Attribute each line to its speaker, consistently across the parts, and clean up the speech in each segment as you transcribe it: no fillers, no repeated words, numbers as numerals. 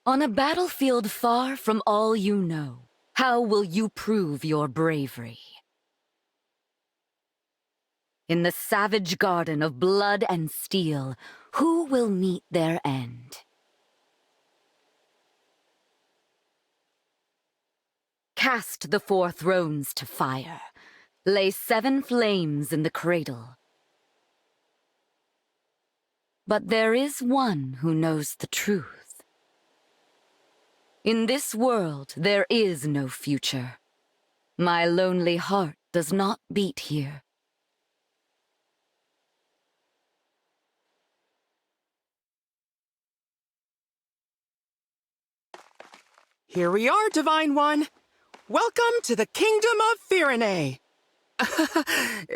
Speaker 1: On a battlefield far from all you know, how will you prove your bravery? In the savage garden of blood and steel, who will meet their end? Cast the 4 thrones to fire. Lay 7 flames in the cradle. But there is one who knows the truth. In this world, there is no future. My lonely heart does not beat here.
Speaker 2: Here we are, Divine One. Welcome to the Kingdom of Firene.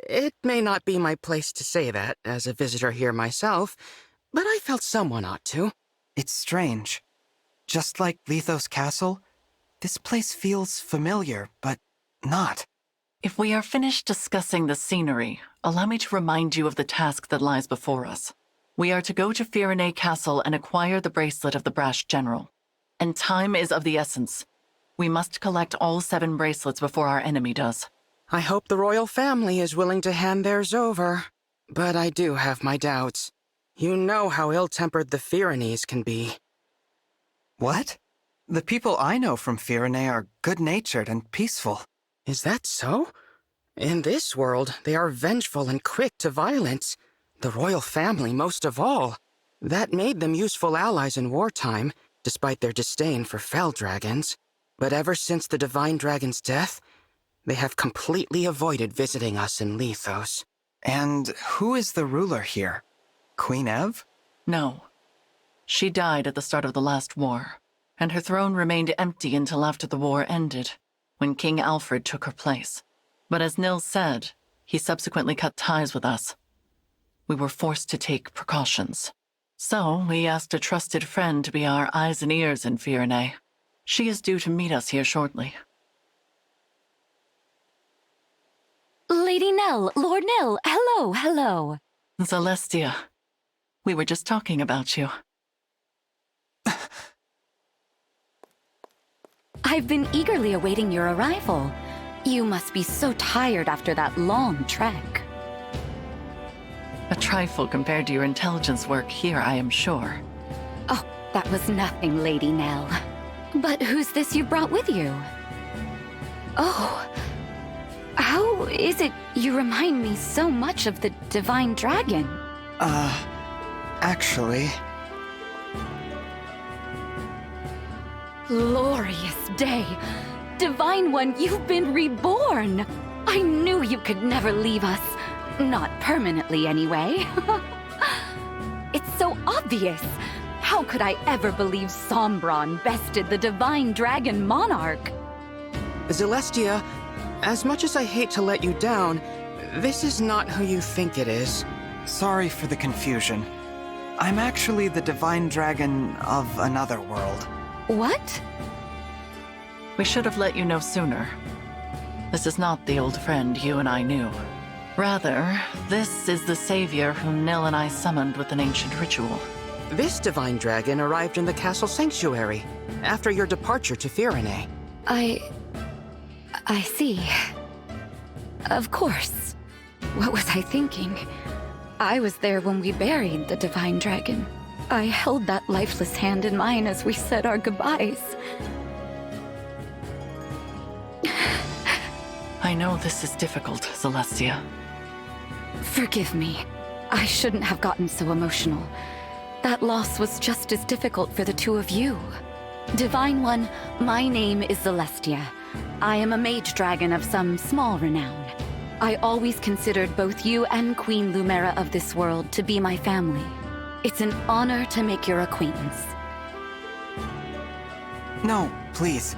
Speaker 2: It may not be my place to say that, as a visitor here myself, but I felt someone ought to.
Speaker 3: It's strange. Just like Lethos Castle, this place feels familiar, but not.
Speaker 4: If we are finished discussing the scenery, allow me to remind you of the task that lies before us. We are to go to Firene Castle and acquire the bracelet of the Brash General. And time is of the essence. We must collect all 7 bracelets before our enemy does.
Speaker 2: I hope the royal family is willing to hand theirs over. But I do have my doubts. You know how ill-tempered the Firenes can be.
Speaker 3: What? The people I know from Firene are good-natured and peaceful.
Speaker 2: Is that so? In this world, they are vengeful and quick to violence. The royal family most of all. That made them useful allies in wartime, despite their disdain for fell dragons. But ever since the Divine Dragon's death, they have completely avoided visiting us in Lethos.
Speaker 3: And who is the ruler here? Queen Ev?
Speaker 4: No. She died at the start of the last war, and her throne remained empty until after the war ended, when King Alfred took her place. But as Nils said, he subsequently cut ties with us. We were forced to take precautions. So we asked a trusted friend to be our eyes and ears in Firene. She is due to meet us here shortly.
Speaker 1: Lady Nell, Lord Nell, hello.
Speaker 4: Celestia, we were just talking about you.
Speaker 1: I've been eagerly awaiting your arrival. You must be so tired after that long trek.
Speaker 4: A trifle compared to your intelligence work here, I am sure.
Speaker 1: Oh, that was nothing, Lady Nell. But who's this you brought with you? Oh, how is it you remind me so much of the Divine Dragon?
Speaker 3: Actually...
Speaker 1: Glorious day! Divine One, you've been reborn! I knew you could never leave us. Not permanently, anyway. It's so obvious. How could I ever believe Sombron bested the Divine Dragon Monarch?
Speaker 2: Celestia, as much as I hate to let you down, this is not who you think it is.
Speaker 3: Sorry for the confusion. I'm actually the Divine Dragon of another world.
Speaker 1: What?
Speaker 4: We should have let you know sooner. This is not the old friend you and I knew. Rather, this is the savior whom Nil and I summoned with an ancient ritual.
Speaker 2: This Divine Dragon arrived in the castle sanctuary after your departure to Firene.
Speaker 1: I see. Of course. What was I thinking? I was there when we buried the Divine Dragon. I held that lifeless hand in mine as we said our goodbyes.
Speaker 4: I know this is difficult, Celestia.
Speaker 1: Forgive me. I shouldn't have gotten so emotional. That loss was just as difficult for the two of you. Divine One, my name is Celestia. I am a mage dragon of some small renown. I always considered both you and Queen Lumera of this world to be my family. It's an honor to make your acquaintance.
Speaker 3: No, please.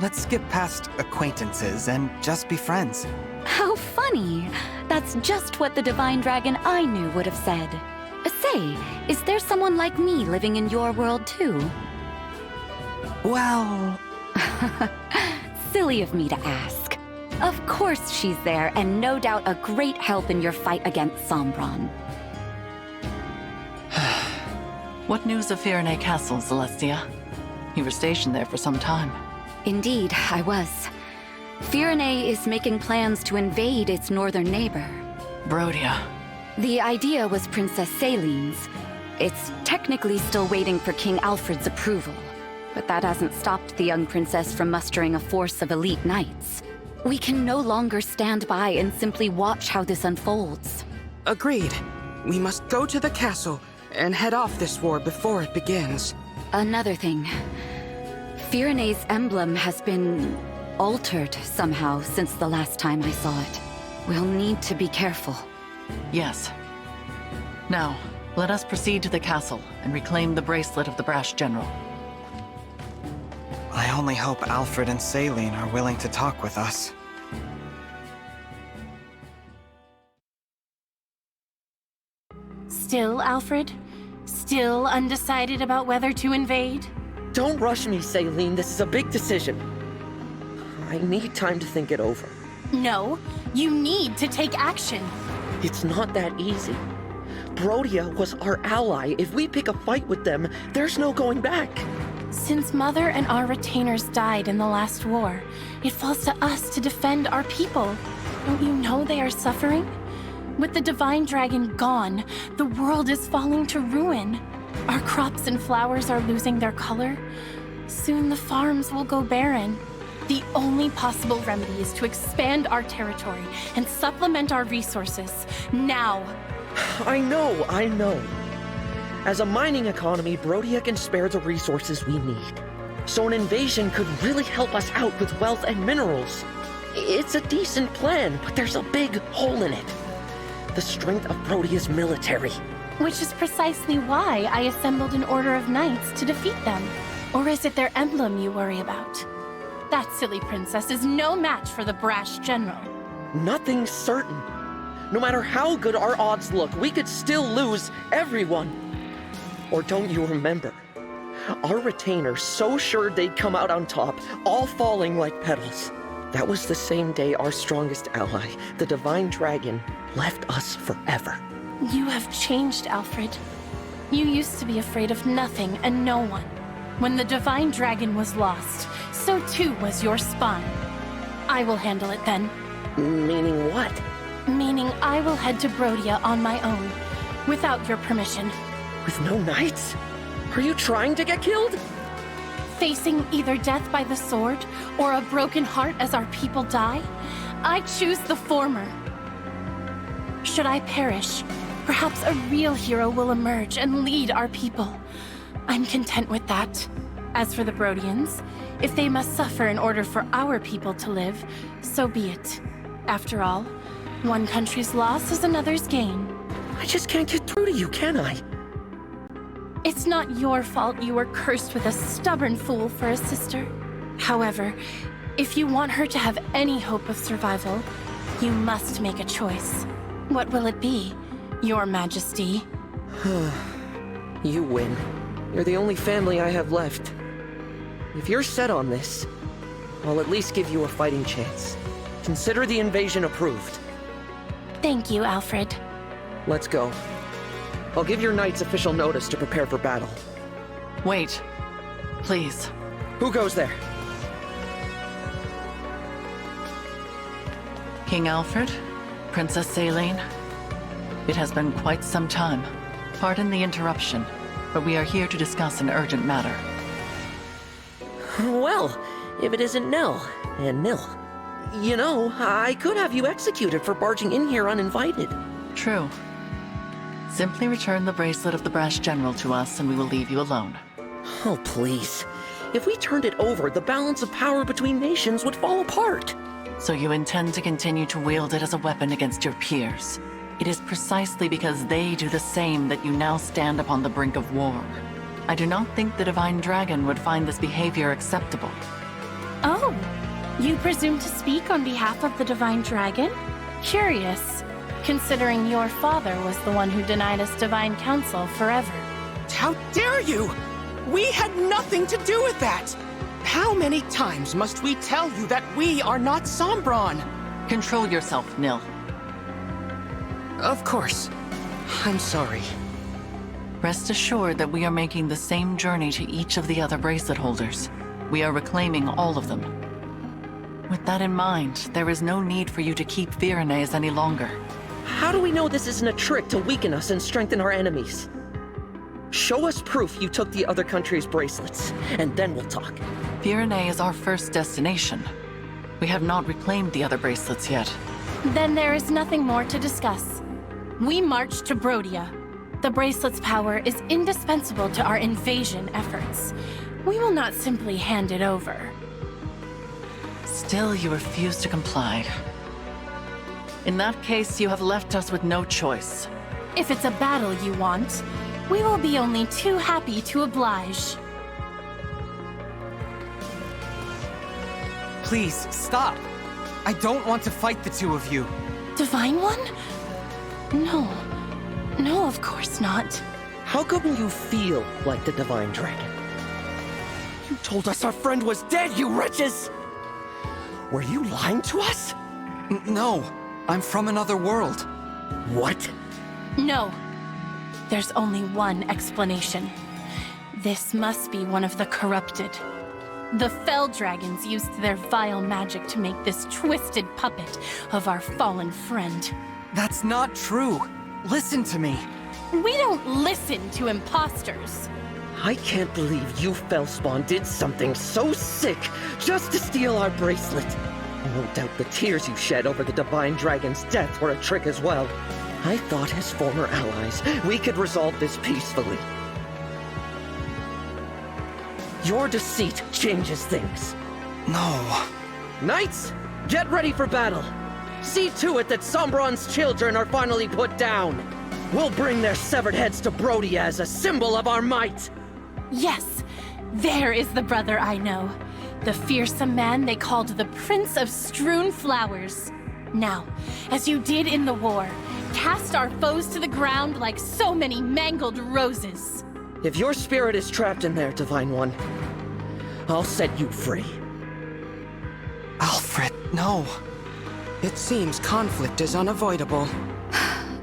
Speaker 3: Let's skip past acquaintances and just be friends.
Speaker 1: How funny! That's just what the Divine Dragon I knew would have said. Say, is there someone like me living in your world too?
Speaker 3: Well...
Speaker 1: Silly of me to ask. Of course she's there, and no doubt a great help in your fight against Sombron.
Speaker 4: What news of Firene Castle, Celestia? You were stationed there for some time.
Speaker 1: Indeed, I was. Firene is making plans to invade its northern neighbor.
Speaker 4: Brodia.
Speaker 1: The idea was Princess Celine's. It's technically still waiting for King Alfred's approval, but that hasn't stopped the young princess from mustering a force of elite knights. We can no longer stand by and simply watch how this unfolds.
Speaker 2: Agreed. We must go to the castle and head off this war before it begins.
Speaker 1: Another thing. Firene's emblem has been altered somehow since the last time I saw it. We'll need to be careful.
Speaker 4: Yes. Now, let us proceed to the castle and reclaim the bracelet of the brash general.
Speaker 3: I only hope Alfred and Celine are willing to talk with us.
Speaker 5: Still, Alfred? Still undecided about whether to invade?
Speaker 6: Don't rush me, Celine. This is a big decision. I need time to think it over.
Speaker 5: No, you need to take action.
Speaker 6: It's not that easy. Brodia was our ally. If we pick a fight with them, there's no going back.
Speaker 5: Since Mother and our retainers died in the last war, it falls to us to defend our people. Don't you know they are suffering? With the Divine Dragon gone, the world is falling to ruin. Our crops and flowers are losing their color. Soon the farms will go barren. The only possible remedy is to expand our territory and supplement our resources, now.
Speaker 6: I know. As a mining economy, Brodia can spare the resources we need. So an invasion could really help us out with wealth and minerals. It's a decent plan, but there's a big hole in it. The strength of Brodia's military.
Speaker 5: Which is precisely why I assembled an order of knights to defeat them. Or is it their emblem you worry about? That silly princess is no match for the brash general.
Speaker 6: Nothing's certain. No matter how good our odds look, we could still lose everyone. Or don't you remember? Our retainers so sure they'd come out on top, all falling like petals. That was the same day our strongest ally, the Divine Dragon, left us forever.
Speaker 5: You have changed, Alfred. You used to be afraid of nothing and no one. When the Divine Dragon was lost, so too was your spine. I will handle it then.
Speaker 6: Meaning what?
Speaker 5: Meaning I will head to Brodia on my own, without your permission.
Speaker 6: With no knights? Are you trying to get killed?
Speaker 5: Facing either death by the sword or a broken heart as our people die, I choose the former. Should I perish, perhaps a real hero will emerge and lead our people. I'm content with that. As for the Brodians, if they must suffer in order for our people to live, so be it. After all, one country's loss is another's gain.
Speaker 6: I just can't get through to you, can I?
Speaker 5: It's not your fault you were cursed with a stubborn fool for a sister. However, if you want her to have any hope of survival, you must make a choice. What will it be, Your Majesty?
Speaker 6: You win. You're the only family I have left. If you're set on this, I'll at least give you a fighting chance. Consider the invasion approved.
Speaker 5: Thank you, Alfred.
Speaker 6: Let's go. I'll give your knights official notice to prepare for battle.
Speaker 4: Wait. Please.
Speaker 6: Who goes there?
Speaker 4: King Alfred? Princess Celine? It has been quite some time. Pardon the interruption, but we are here to discuss an urgent matter.
Speaker 6: Well, if it isn't Nell, and Nil. You know, I could have you executed for barging in here uninvited.
Speaker 4: True. Simply return the bracelet of the brash general to us and we will leave you alone.
Speaker 6: Oh, please. If we turned it over, the balance of power between nations would fall apart.
Speaker 4: So you intend to continue to wield it as a weapon against your peers. It is precisely because they do the same that you now stand upon the brink of war. I do not think the Divine Dragon would find this behavior acceptable.
Speaker 5: Oh, you presume to speak on behalf of the Divine Dragon? Curious, considering your father was the one who denied us divine counsel forever.
Speaker 2: How dare you! We had nothing to do with that! How many times must we tell you that we are not Sombron?
Speaker 4: Control yourself, Nil.
Speaker 2: Of course. I'm sorry.
Speaker 4: Rest assured that we are making the same journey to each of the other bracelet holders. We are reclaiming all of them. With that in mind, there is no need for you to keep Virenes any longer.
Speaker 6: How do we know this isn't a trick to weaken us and strengthen our enemies? Show us proof you took the other country's bracelets, and then we'll talk.
Speaker 4: Virenez is our first destination. We have not reclaimed the other bracelets yet.
Speaker 5: Then there is nothing more to discuss. We march to Brodia. The bracelet's power is indispensable to our invasion efforts. We will not simply hand it over.
Speaker 4: Still, you refuse to comply. In that case, you have left us with no choice.
Speaker 5: If it's a battle you want, we will be only too happy to oblige.
Speaker 3: Please, stop! I don't want to fight the two of you.
Speaker 5: Divine One? No. No, of course not.
Speaker 6: How come you feel like the Divine Dragon? You told us our friend was dead, you wretches! Were you lying to us?
Speaker 3: No, I'm from another world.
Speaker 6: What?
Speaker 5: No. There's only one explanation. This must be one of the corrupted. The Fell Dragons used their vile magic to make this twisted puppet of our fallen friend.
Speaker 3: That's not true. Listen to me.
Speaker 5: We don't listen to imposters.
Speaker 6: I can't believe you Fellspawn did something so sick just to steal our bracelet. No doubt the tears you shed over the Divine Dragon's death were a trick as well. I thought as former allies, we could resolve this peacefully. Your deceit changes things.
Speaker 3: No.
Speaker 6: Knights, get ready for battle. See to it that Sombron's children are finally put down. We'll bring their severed heads to Brodia as a symbol of our might.
Speaker 5: Yes, there is the brother I know. The fearsome man they called the Prince of Strewn Flowers. Now, as you did in the war, cast our foes to the ground like so many mangled roses.
Speaker 6: If your spirit is trapped in there, Divine One, I'll set you free.
Speaker 3: Alfred, no.
Speaker 2: It seems conflict is unavoidable.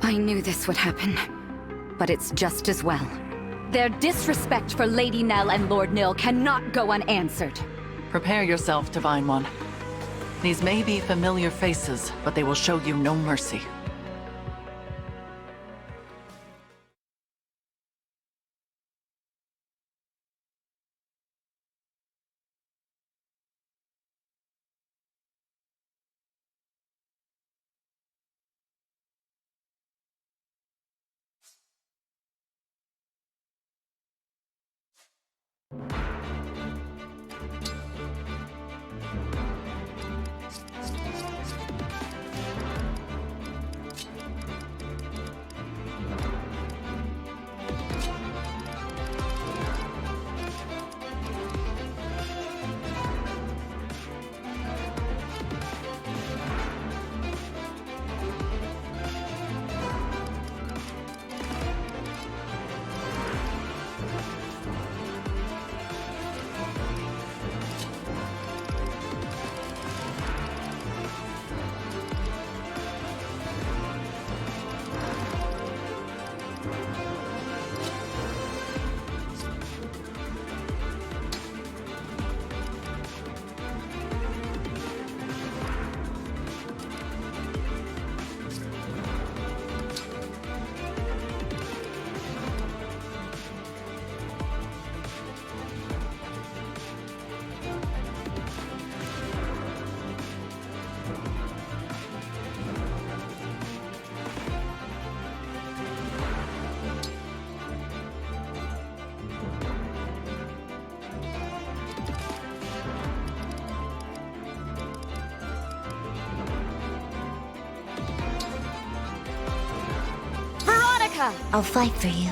Speaker 1: I knew this would happen, but it's just as well. Their disrespect for Lady Nell and Lord Nil cannot go unanswered.
Speaker 4: Prepare yourself, Divine One. These may be familiar faces, but they will show you no mercy.
Speaker 7: I'll fight for you.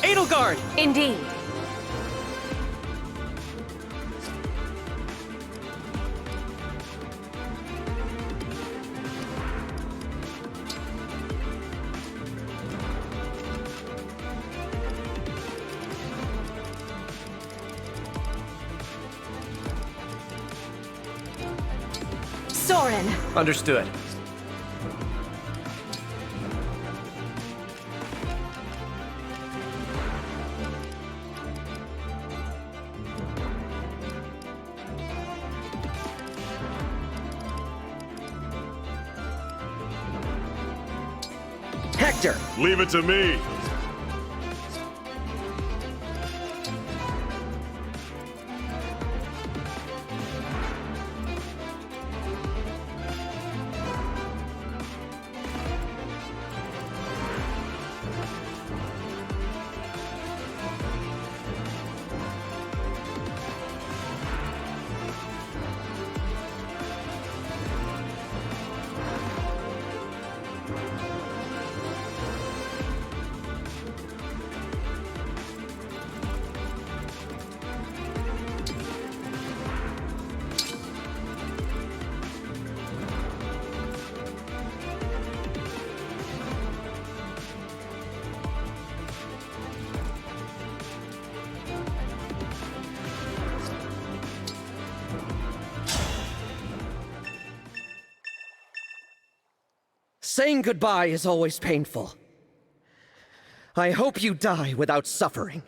Speaker 6: Edelgard!
Speaker 7: Indeed. Soren!
Speaker 8: Understood.
Speaker 6: Hector!
Speaker 9: Leave it to me.
Speaker 6: Saying goodbye is always painful. I hope you die without suffering.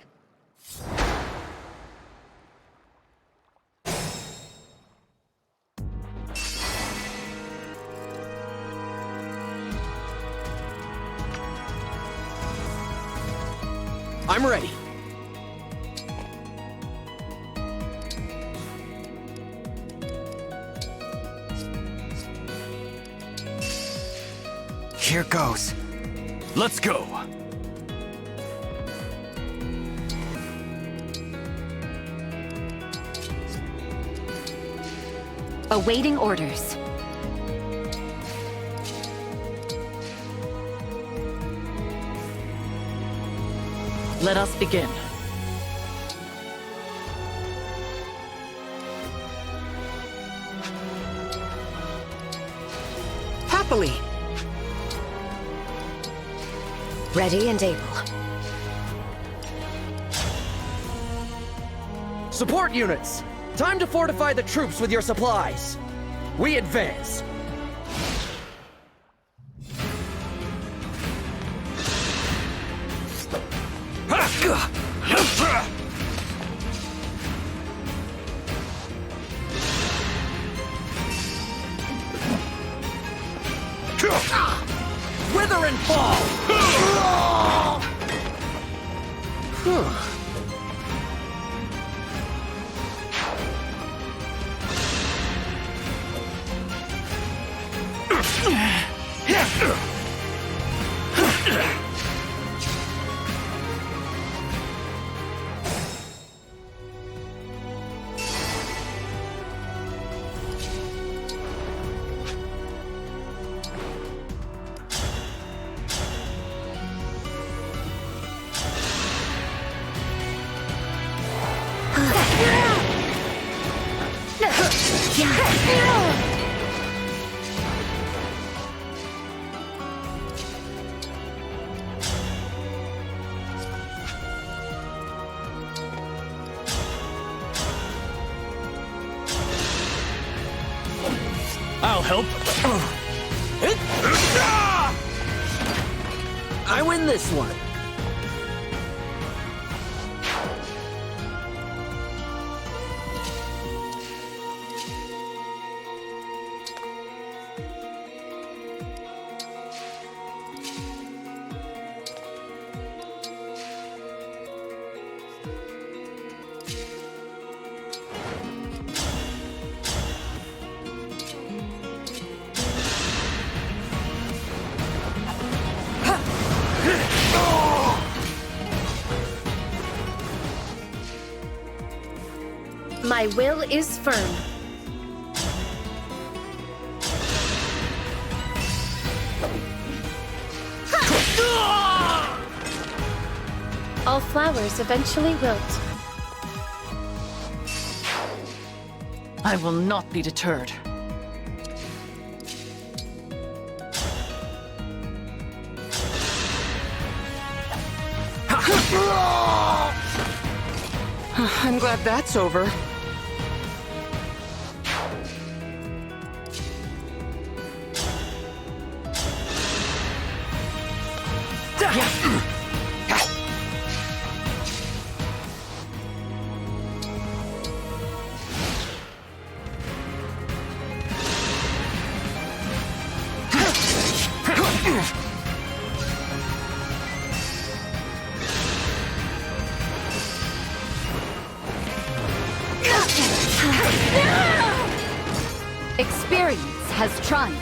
Speaker 6: I'm ready.
Speaker 3: Here goes.
Speaker 8: Let's go.
Speaker 1: Awaiting orders.
Speaker 4: Let us begin.
Speaker 2: Happily.
Speaker 7: Ready and able.
Speaker 6: Support units! Time to fortify the troops with your supplies. We advance. Wither and fall!
Speaker 8: I'll help.
Speaker 6: I win this one.
Speaker 5: My will is firm. All flowers eventually wilt.
Speaker 4: I will not be deterred.
Speaker 2: I'm glad that's over.
Speaker 1: Experience has triumphed.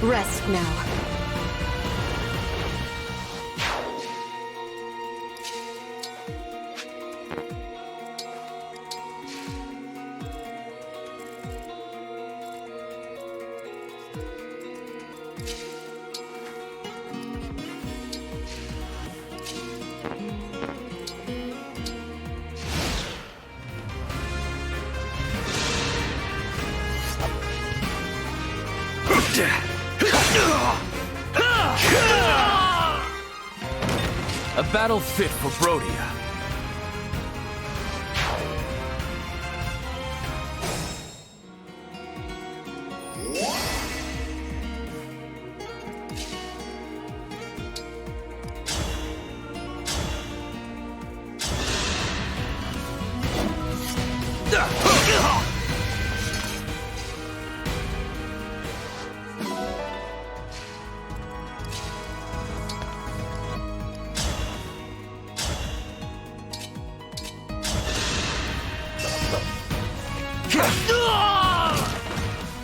Speaker 7: Rest now.
Speaker 8: A battle fit for Brodia.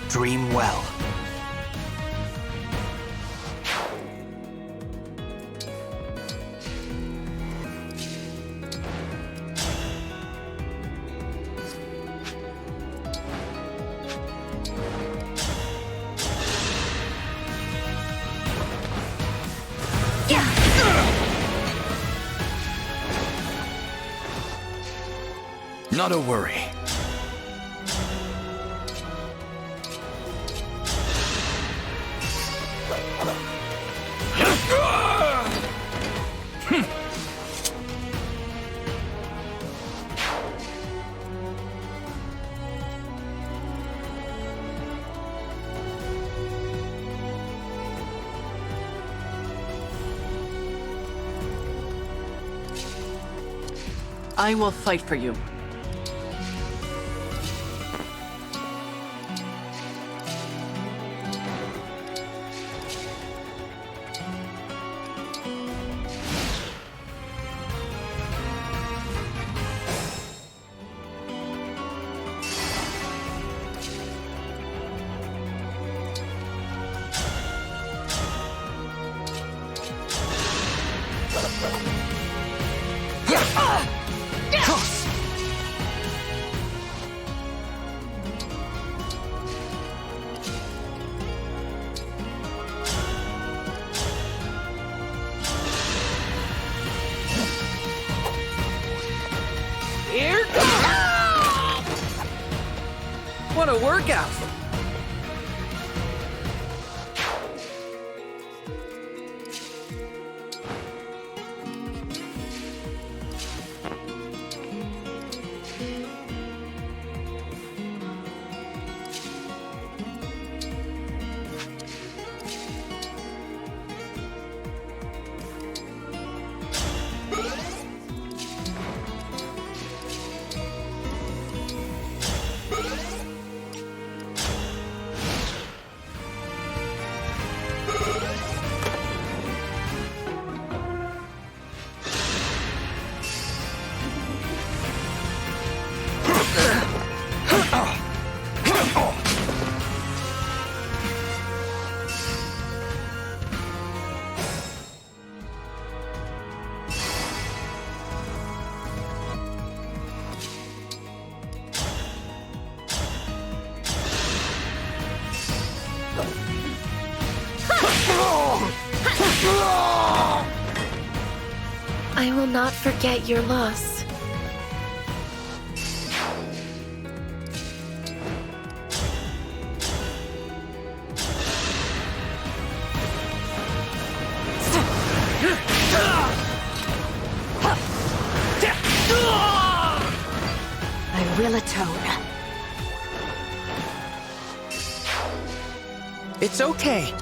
Speaker 3: Dream well.
Speaker 8: Not a worry.
Speaker 4: I will fight for you.
Speaker 2: Here goes! What a workout!
Speaker 5: I will not forget your loss.
Speaker 7: I will atone.
Speaker 2: It's okay.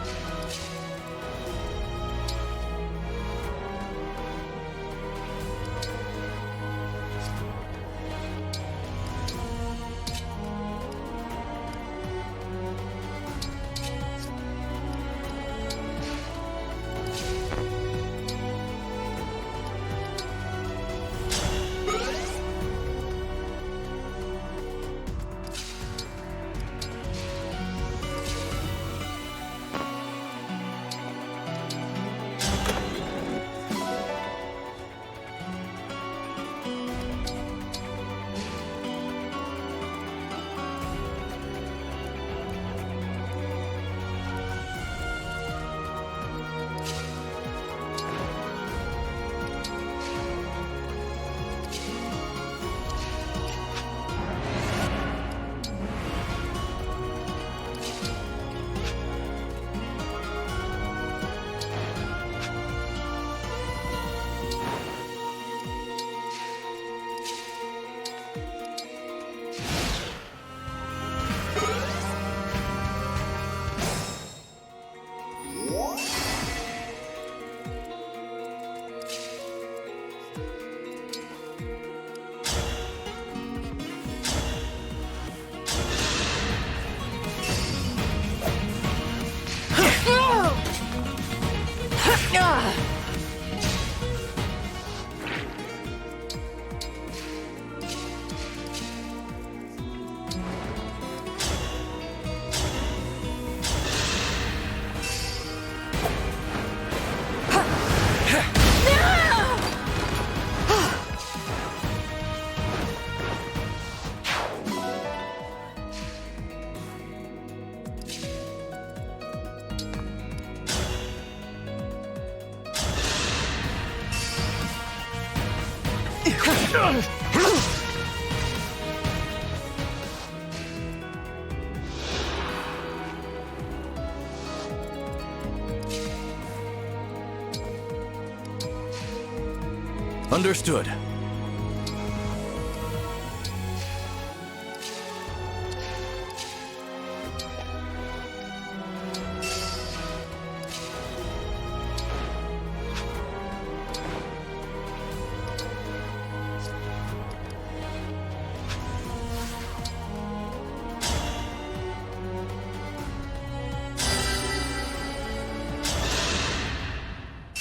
Speaker 8: Understood.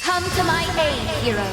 Speaker 1: Come to my aid, hero.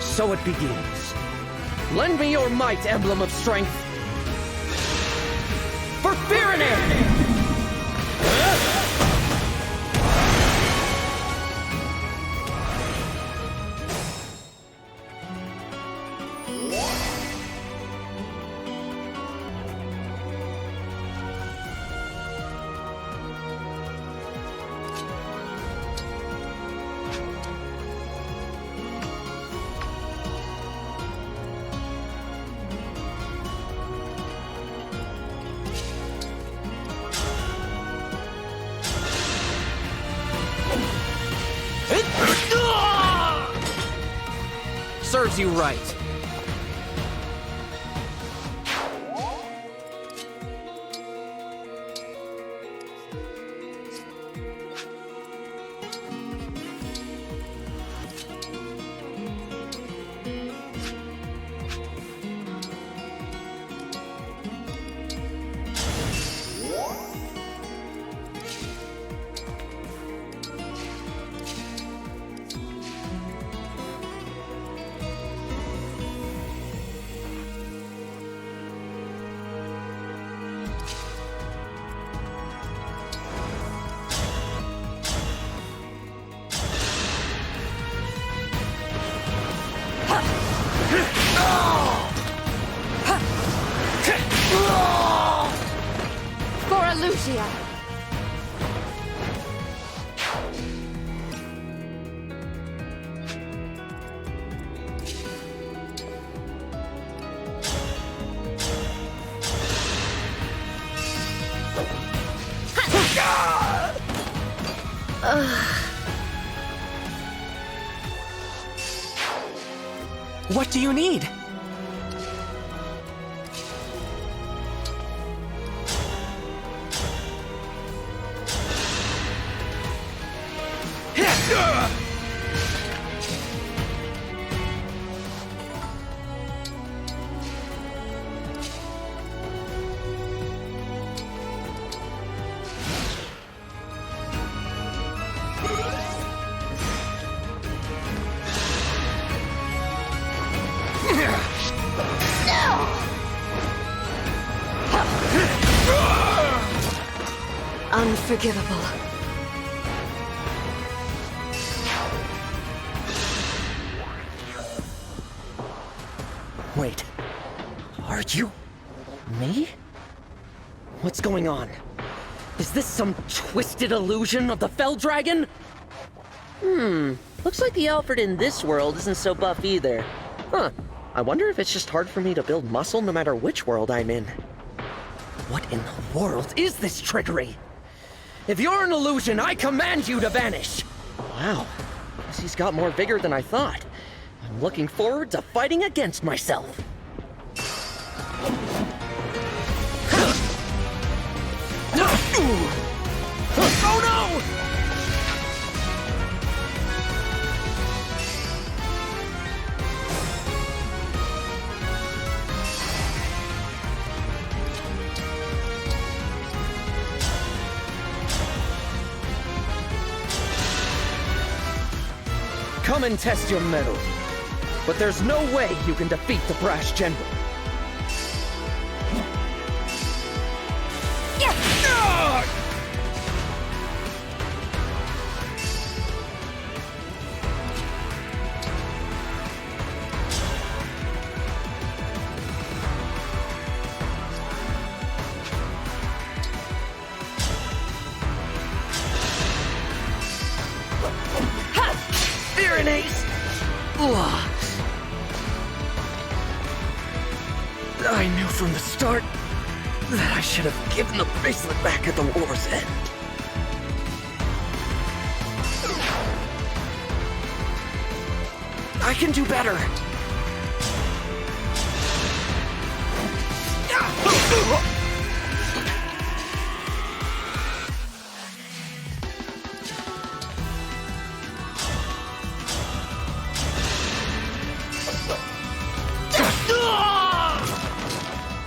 Speaker 6: So it begins. Lend me your might, Emblem of Strength. For Firenair!
Speaker 2: Serves you right.
Speaker 7: Illusia!
Speaker 3: What do you need?
Speaker 7: Unforgivable.
Speaker 6: Wait. Are you... me? What's going on? Is this some twisted illusion of the Fell Dragon? Looks like the Alfred in this world isn't so buff either. Huh. I wonder if it's just hard for me to build muscle no matter which world I'm in. What in the world is this trickery? If you're an illusion, I command you to vanish! Wow. Guess he's got more vigor than I thought. I'm looking forward to fighting against myself. Oh no! Come and test your mettle. But there's no way you can defeat the brash general. I knew from the start that I should have given the bracelet back at the war's end. I can do better.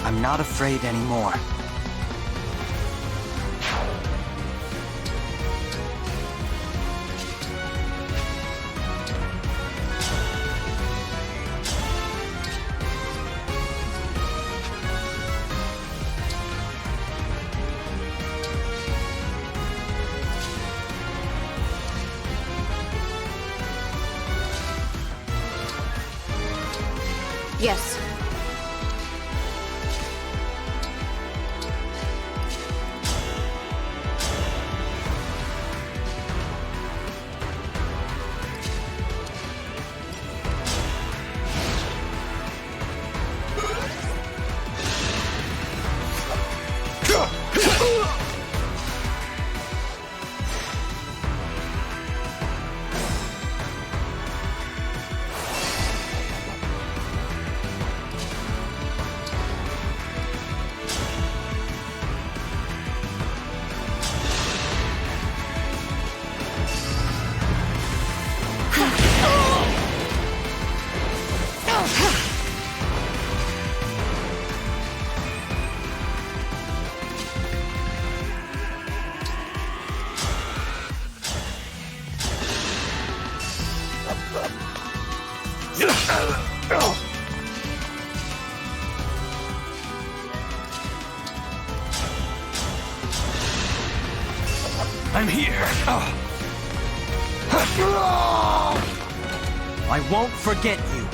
Speaker 3: I'm not afraid anymore.
Speaker 7: Yes.
Speaker 8: I'm here.
Speaker 3: I won't forget you.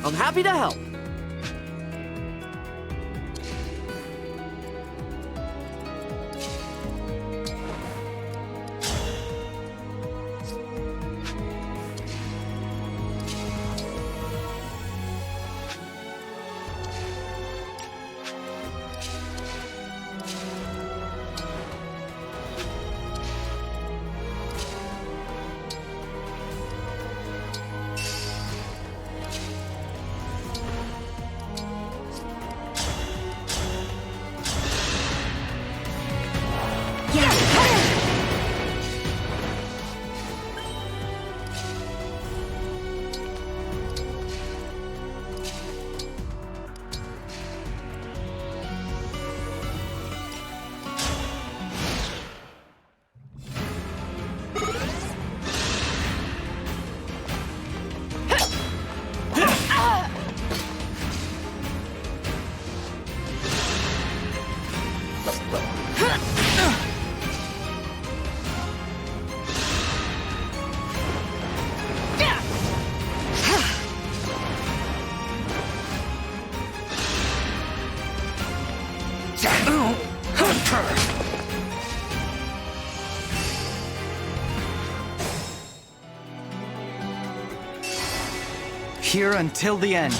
Speaker 9: I'm happy to help.
Speaker 3: Here until the end.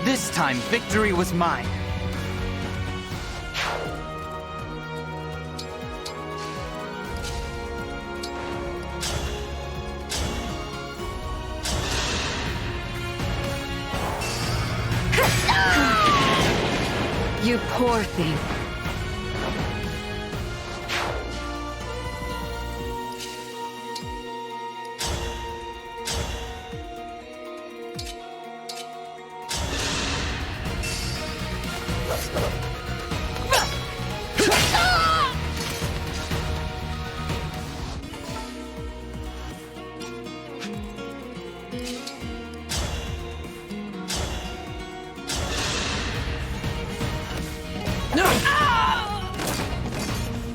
Speaker 3: This time, victory was mine.
Speaker 1: You poor thing.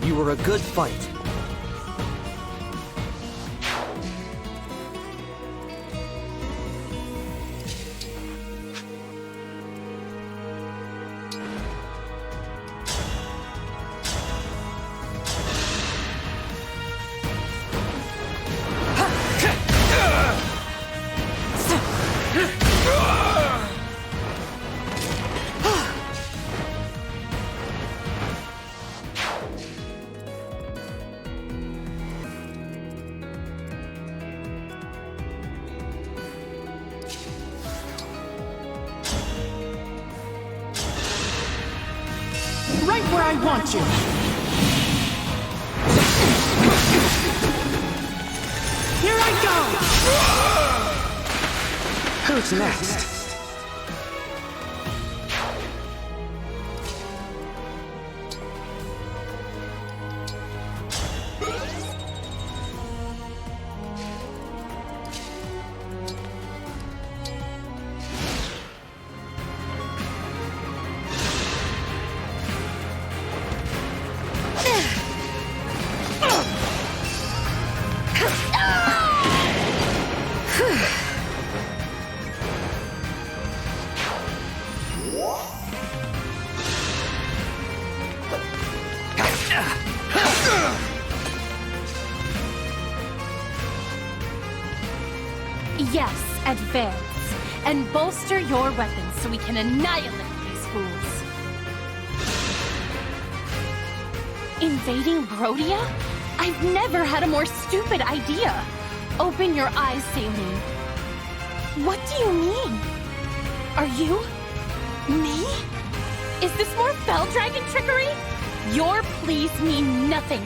Speaker 9: You were a good fight.
Speaker 10: Right where I want you! Here I go!
Speaker 2: Who's next?
Speaker 5: Yes, advance. And bolster your weapons so we can annihilate these fools. Invading Brodia? I've never had a more stupid idea. Open your eyes, Saline. What do you mean? Are you... me? Is this more Bell Dragon trickery? Your pleas mean nothing.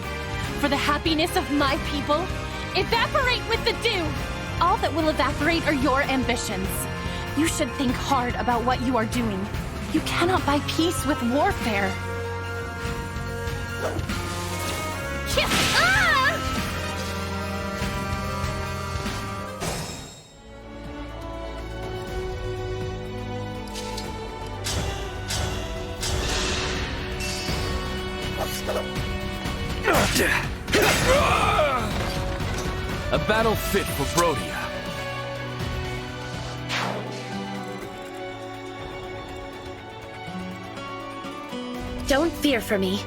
Speaker 5: For the happiness of my people, evaporate with the dew! All that will evaporate are your ambitions. You should think hard about what you are doing. You cannot buy peace with warfare.
Speaker 8: A battle fit for Brodia.
Speaker 5: Don't fear for me.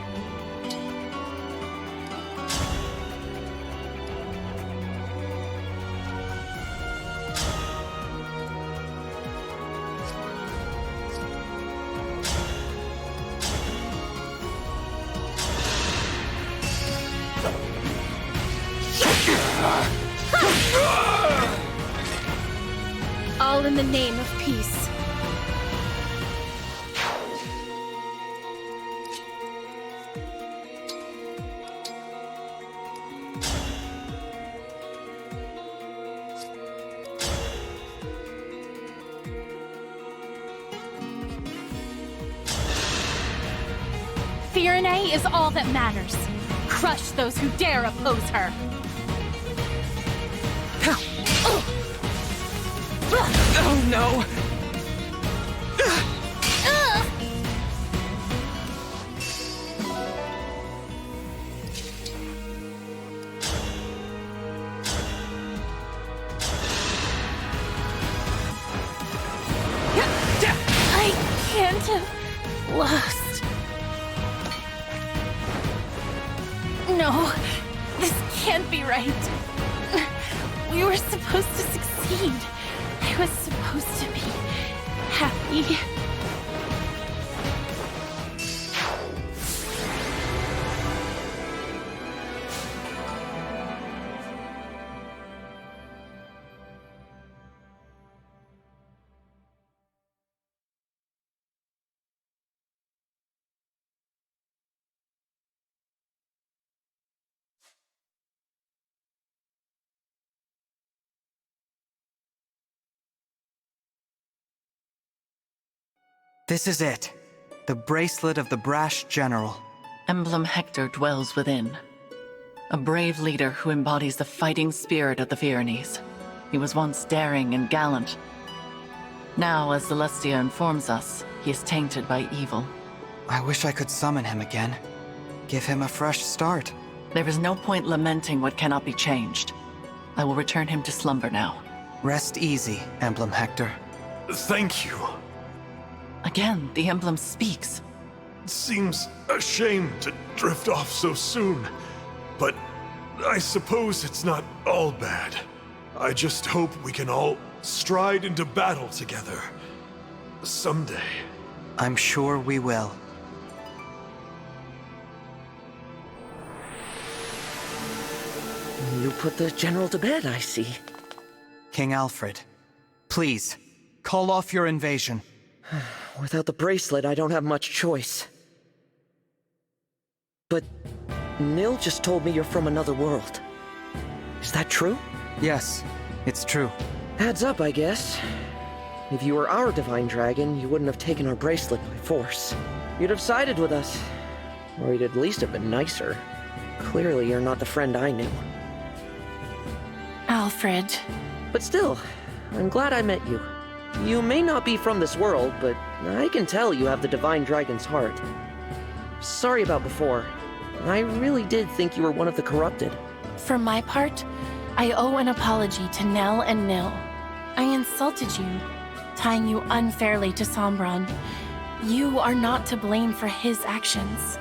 Speaker 5: All in the name of peace. Firene is all that matters. Crush those who dare oppose her.
Speaker 2: Oh no!
Speaker 5: I can't have lost. No, this can't be right. We were supposed to succeed. I was supposed to be happy.
Speaker 3: This is it. The bracelet of the brash general.
Speaker 4: Emblem Hector dwells within. A brave leader who embodies the fighting spirit of the Pyrenees. He was once daring and gallant. Now, as Celestia informs us, he is tainted by evil.
Speaker 3: I wish I could summon him again. Give him a fresh start.
Speaker 4: There is no point lamenting what cannot be changed. I will return him to slumber now.
Speaker 3: Rest easy, Emblem Hector.
Speaker 9: Thank you.
Speaker 4: Again, the emblem speaks.
Speaker 9: It seems a shame to drift off so soon, but I suppose it's not all bad. I just hope we can all stride into battle together. Someday.
Speaker 3: I'm sure we will.
Speaker 6: You put the general to bed, I see.
Speaker 3: King Alfred, please, call off your invasion.
Speaker 6: Without the bracelet, I don't have much choice. But Nil just told me you're from another world. Is that true?
Speaker 3: Yes, it's true.
Speaker 6: Adds up, I guess. If you were our divine dragon, you wouldn't have taken our bracelet by force. You'd have sided with us. Or you'd at least have been nicer. Clearly, you're not the friend I knew.
Speaker 5: Alfred.
Speaker 6: But still, I'm glad I met you. You may not be from this world, but I can tell you have the divine dragon's heart. Sorry about before. I really did think you were one of the corrupted.
Speaker 5: For my part, I owe an apology to Nell and Nil. I insulted you, tying you unfairly to Sombron. You are not to blame for his actions.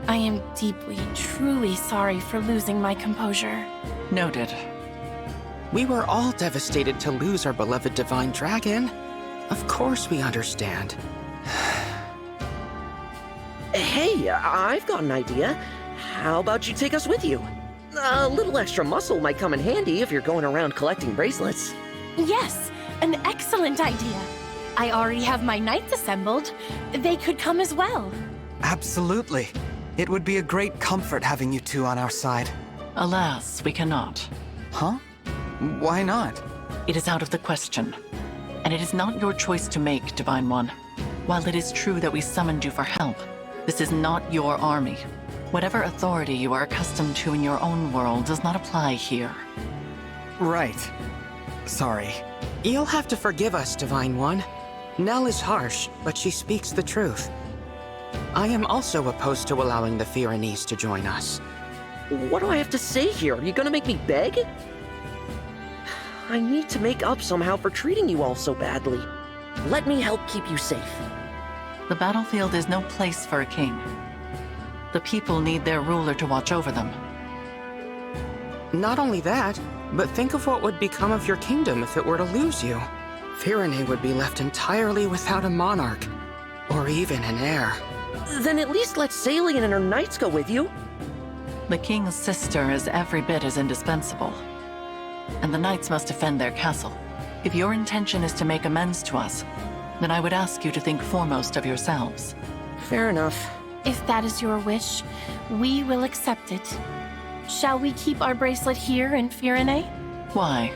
Speaker 5: I am deeply, truly sorry for losing my composure.
Speaker 4: Noted.
Speaker 2: We were all devastated to lose our beloved divine dragon. Of course we understand.
Speaker 6: Hey, I've got an idea. How about you take us with you? A little extra muscle might come in handy if you're going around collecting bracelets.
Speaker 5: Yes, an excellent idea. I already have my knights assembled. They could come as well.
Speaker 3: Absolutely. It would be a great comfort having you two on our side.
Speaker 4: Alas, we cannot.
Speaker 3: Huh? Why not?
Speaker 4: It is out of the question. And it is not your choice to make, Divine One. While it is true that we summoned you for help, this is not your army. Whatever authority you are accustomed to in your own world does not apply here.
Speaker 3: Right. Sorry.
Speaker 2: You'll have to forgive us, Divine One. Nell is harsh, but she speaks the truth. I am also opposed to allowing the Pyrenees to join us.
Speaker 6: What do I have to say here? Are you gonna make me beg? I need to make up somehow for treating you all so badly. Let me help keep you safe.
Speaker 4: The battlefield is no place for a king. The people need their ruler to watch over them.
Speaker 2: Not only that, but think of what would become of your kingdom if it were to lose you. Firene would be left entirely without a monarch, or even an heir.
Speaker 6: Then at least let Salian and her knights go with you.
Speaker 4: The king's sister is every bit as indispensable. And the knights must defend their castle. If your intention is to make amends to us, then I would ask you to think foremost of yourselves.
Speaker 6: Fair enough.
Speaker 5: If that is your wish, we will accept it. Shall we keep our bracelet here in Firene?
Speaker 4: Why?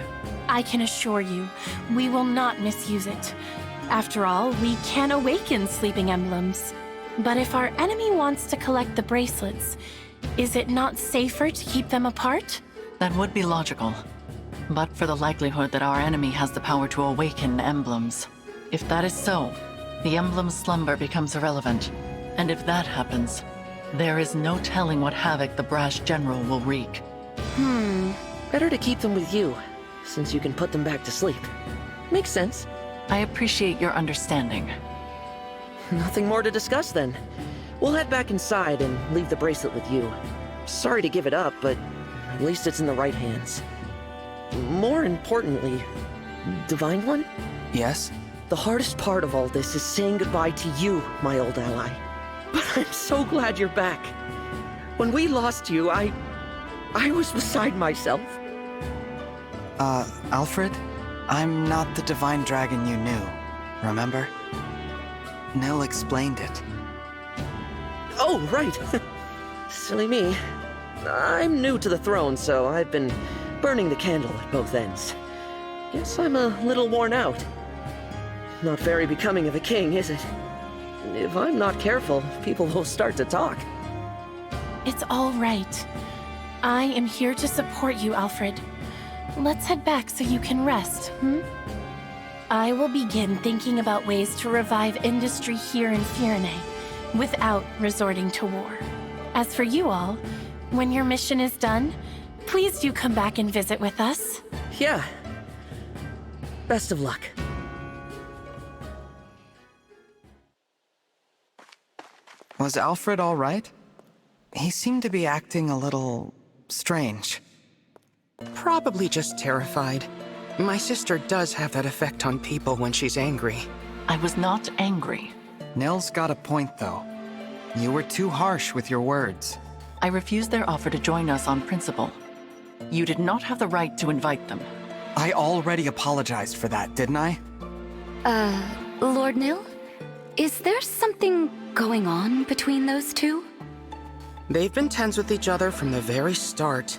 Speaker 5: I can assure you, we will not misuse it. After all, we can awaken sleeping emblems. But if our enemy wants to collect the bracelets, is it not safer to keep them apart?
Speaker 4: That would be logical. But for the likelihood that our enemy has the power to awaken emblems. If that is so, the emblem's slumber becomes irrelevant. And if that happens, there is no telling what havoc the brash general will wreak.
Speaker 6: Better to keep them with you, since you can put them back to sleep. Makes sense.
Speaker 4: I appreciate your understanding.
Speaker 6: Nothing more to discuss then. We'll head back inside and leave the bracelet with you. Sorry to give it up, but at least it's in the right hands. More importantly, Divine One?
Speaker 2: Yes?
Speaker 6: The hardest part of all this is saying goodbye to you, my old ally. But I'm so glad you're back. When we lost you, I was beside myself.
Speaker 3: Alfred? I'm not the divine dragon you knew, remember? Nell explained it.
Speaker 6: Oh, right. Silly me. I'm new to the throne, so I've been burning the candle at both ends. Guess I'm a little worn out. Not very becoming of a king, is it? If I'm not careful, people will start to talk.
Speaker 5: It's all right. I am here to support you, Alfred. Let's head back so you can rest, I will begin thinking about ways to revive industry here in Firene without resorting to war. As for you all, when your mission is done, please do come back and visit with us.
Speaker 6: Yeah. Best of luck.
Speaker 3: Was Alfred all right? He seemed to be acting a little strange.
Speaker 2: Probably just terrified. My sister does have that effect on people when she's angry.
Speaker 4: I was not angry.
Speaker 3: Nell's got a point, though. You were too harsh with your words.
Speaker 4: I refused their offer to join us on principle. You did not have the right to invite them.
Speaker 3: I already apologized for that, didn't I?
Speaker 1: Lord Nil? Is there something going on between those two?
Speaker 2: They've been tense with each other from the very start.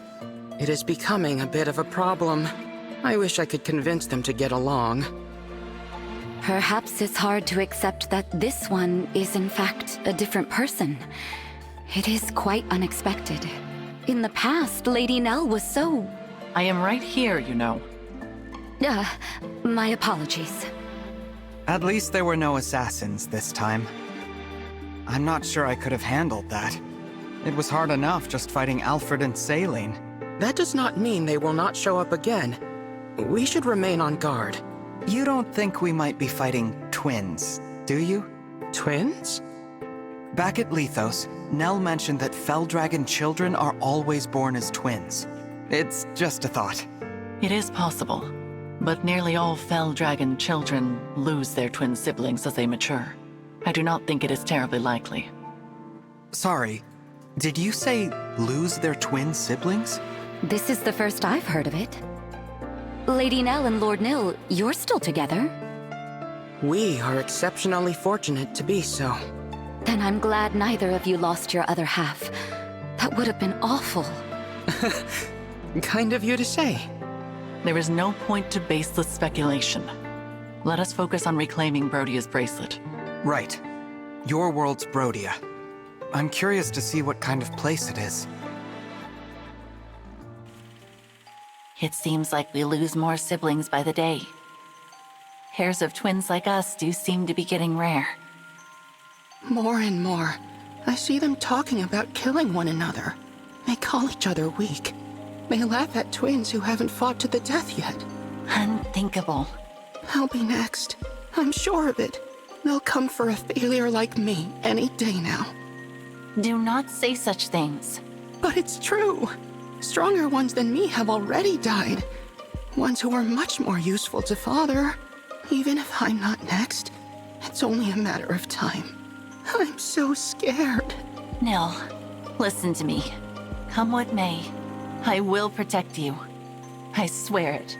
Speaker 2: It is becoming a bit of a problem. I wish I could convince them to get along.
Speaker 1: Perhaps it's hard to accept that this one is in fact a different person. It is quite unexpected. In the past, Lady Nell was so...
Speaker 4: I am right here, you know.
Speaker 1: My apologies.
Speaker 3: At least there were no assassins this time. I'm not sure I could have handled that. It was hard enough just fighting Alfred and Saline.
Speaker 2: That does not mean they will not show up again. We should remain on guard.
Speaker 3: You don't think we might be fighting twins, do you?
Speaker 2: Twins?
Speaker 3: Back at Lethos, Nell mentioned that Fell Dragon children are always born as twins. It's just a thought.
Speaker 4: It is possible, but nearly all Fell Dragon children lose their twin siblings as they mature. I do not think it is terribly likely.
Speaker 3: Sorry, did you say lose their twin siblings?
Speaker 1: This is the first I've heard of it. Lady Nell and Lord Nil, you're still together?
Speaker 2: We are exceptionally fortunate to be so.
Speaker 1: Then I'm glad neither of you lost your other half. That would have been awful.
Speaker 2: Kind of you to say.
Speaker 4: There is no point to baseless speculation. Let us focus on reclaiming Brodia's bracelet.
Speaker 3: Right. Your world's Brodia. I'm curious to see what kind of place it is.
Speaker 11: It seems like we lose more siblings by the day. Pairs of twins like us do seem to be getting rare.
Speaker 2: More and more, I see them talking about killing one another. They call each other weak. They laugh at twins who haven't fought to the death yet.
Speaker 11: Unthinkable.
Speaker 2: I'll be next. I'm sure of it. They'll come for a failure like me any day now.
Speaker 11: Do not say such things.
Speaker 2: But it's true. Stronger ones than me have already died. Ones who are much more useful to Father. Even if I'm not next, it's only a matter of time. I'm so scared.
Speaker 11: Nil, listen to me. Come what may, I will protect you. I swear it.